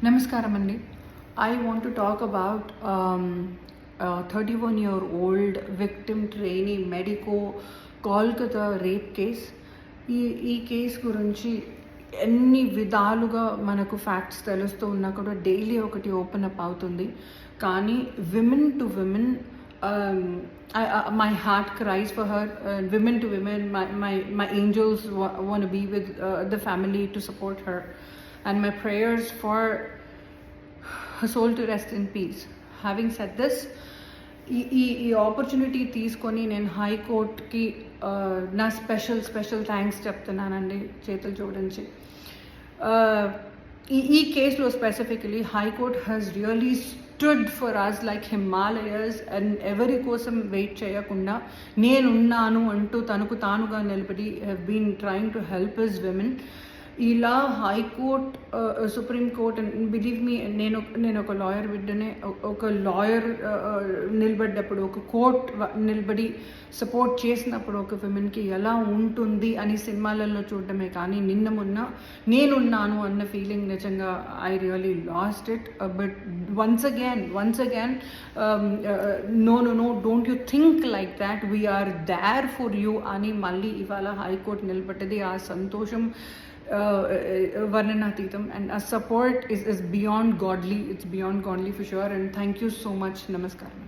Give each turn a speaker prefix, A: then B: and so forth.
A: Namaskaram Andi. I want to talk about a 31-year-old victim trainee medico Kolkata rape case. ఈ case గురించి ఎన్ని విధాలుగా మనకు facts తెలుస్తూ ఉన్నా కూడా డైలీ ఒకటి ఓపెన్ అప్ అవుతుంది. కానీ women to women, my heart cries for her. Women to women, my angels want to be with the family to support her, and my prayers for her soul to rest in peace. Having said this, ఈ opportunity తీసుకొని నేను హైకోర్టుకి నా special thanks చెప్తున్నానండి చేతులు జోడించి. ఈ కేసులో specifically high court has really stood for us like Himalayas and ఎవరి కోసం వెయిట్ చేయకుండా నేనున్నాను అంటూ తనకు తానుగా నిలబడి have been trying to help his women. ఇలా high court, supreme court, believe me, నేను ఒక లాయర్ బిడ్డనే. ఒక లాయర్ నిలబడ్డప్పుడు, ఒక కోర్ట్ నిలబడి సపోర్ట్ చేసినప్పుడు ఒక విమెన్కి ఎలా ఉంటుంది అని సినిమాలలో చూడడమే కానీ నిన్న మొన్న నేనున్నాను అన్న ఫీలింగ్ నిజంగా I really lost it. But once again no don't you think like that, we're there for you అని మళ్ళీ ఇవాళ హైకోర్టు నిలబడ్డది. ఆ సంతోషం varnanatheetam, and our support is beyond godly. It's beyond godly for sure, and thank you so much. Namaskaram.